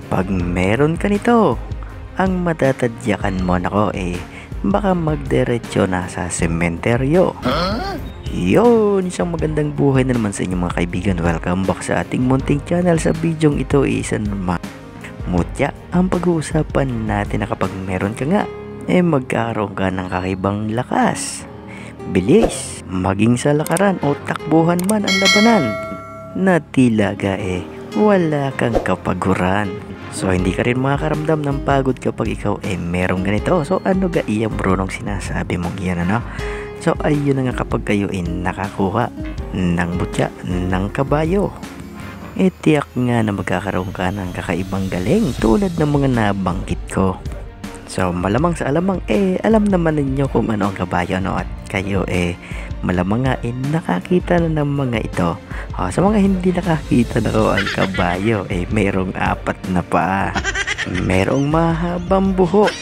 Pag meron ka nito, ang matatadyakan mo nako baka magdiretso na sa sementeryo. Yun, isang magandang buhay na naman sa inyong mga kaibigan. Welcome back sa ating munting channel. Sa bidyong ito isa naman mutya ang pag-uusapan natin na kapag meron ka nga magkakaroon ka ng kakaibang lakas, bilis, maging sa lakaran o takbuhan man ang labanan na tila wala kang kapaguran. So hindi ka rin makakaramdam ng pagod kapag ikaw merong ganito. So ano ga iyang Brunong sinasabi mong yan ano? So ayun na nga kapag kayo nakakuha ng mutya ng kabayo, tiyak nga na magkakaroon ka ng kakaibang galing tulad ng mga nabanggit ko. So malamang sa alamang alam naman ninyo kung ano ang kabayo no? At kayo malamang nga nakakita na ng mga ito. Sa mga hindi nakakita na ko ang kabayo mayroong 4 na paa, mayroong mahabang buhok,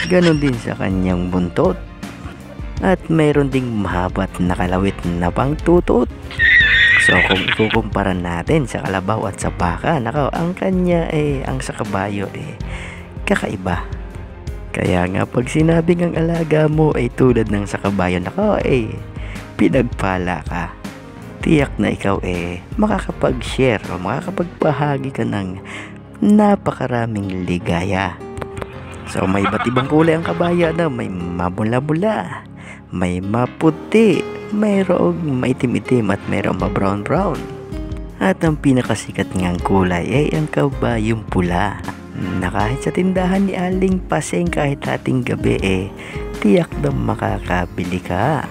ganon din sa kanyang buntot, at mayroon ding mahaba at nakalawit na pangtutot. So kung ikukumpara natin sa kalabaw at sa baka, nako ang kanya ang sa kabayo kakaiba. Kaya nga pag sinabing ang alaga mo tulad ng sa kabayo, nako pinagpala ka. Tiyak na ikaw makakapag-share o makakapagpahagi ka ng napakaraming ligaya. So may iba't ibang kulay ang kabayo na may mabula-bula, may maputi, mayroong maitim-itim at mayroong ma-brown-brown. At ang pinakasikat ngang kulay ang kabayong pula, na kahit sa tindahan ni Aling Paseng kahit ating gabi tiyak na makakabili ka.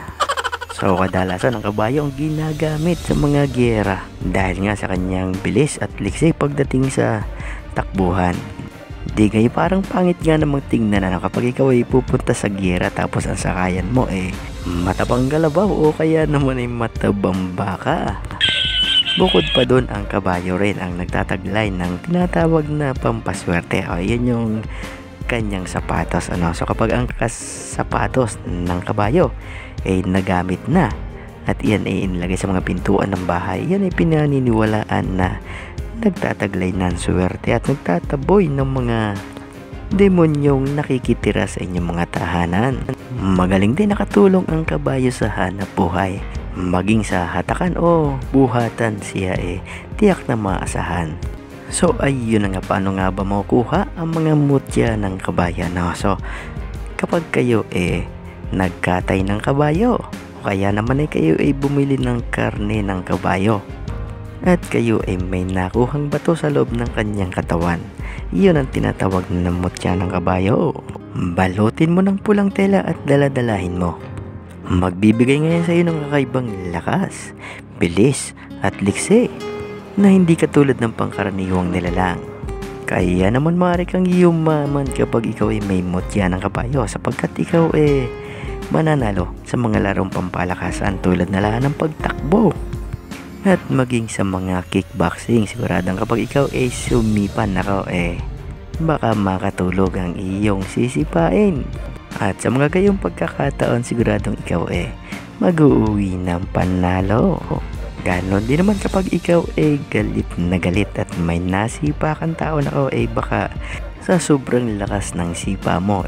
So kadalasan ang kabayo ang ginagamit sa mga giyera dahil nga sa kanyang bilis at liksi pagdating sa takbuhan. Di kayo parang pangit nga namang tingnan na kapag ikaw pupunta sa giyera tapos ang sakayan mo matabang galabaw o kaya naman matabang baka. Bukod pa doon, ang kabayo rin ang nagtataglay ng tinatawag na pampaswerte. Yan yung kanyang sapatos ano. So kapag ang sapatos ng kabayo nagamit na at yan inilagay sa mga pintuan ng bahay, yan pinaniniwalaan na nagtataglay ng swerte at nagtataboy ng mga demonyong nakikitira sa inyong mga tahanan. Magaling din nakatulong ang kabayo sa hanap buhay, maging sa hatakan o buhatan siya tiyak na maasahan. So ayun na nga, paano nga ba makukuha ang mga mutya ng kabayo no? So kapag kayo nagkatay ng kabayo o kaya naman kayo bumili ng karne ng kabayo at kayo may nakuhang bato sa loob ng kanyang katawan, yun ang tinatawag na mutya ng kabayo. Balutin mo ng pulang tela at daladalahin mo. Magbibigay ngayon sa iyo ng kakaibang lakas, bilis at liksi na hindi katulad ng pangkaraniwang nilalang. Kaya naman maaari kang yumaman kapag ikaw may mutya ng kabayo, sapagkat ikaw mananalo sa mga larong pampalakasan tulad na lang ng pagtakbo at maging sa mga kickboxing. Siguradong kapag ikaw sumipan nako baka makatulog ang iyong sisipain. At sa mga gayong pagkakataon, siguradong ikaw mag-uuwi ng panalo. Ganon din naman kapag ikaw galit na galit at may nasipa kang tao nako baka sa sobrang lakas ng sipa mo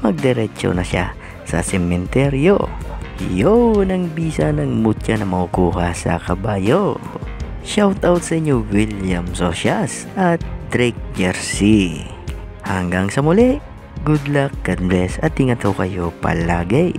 magdiretso na siya sa sementeryo. Yun ang bisa ng mutya na makukuha sa kabayo. Shoutout sa inyo William Socias at Drake Jersey. Hanggang sa muli, good luck, God bless at ingat ho kayo palagi.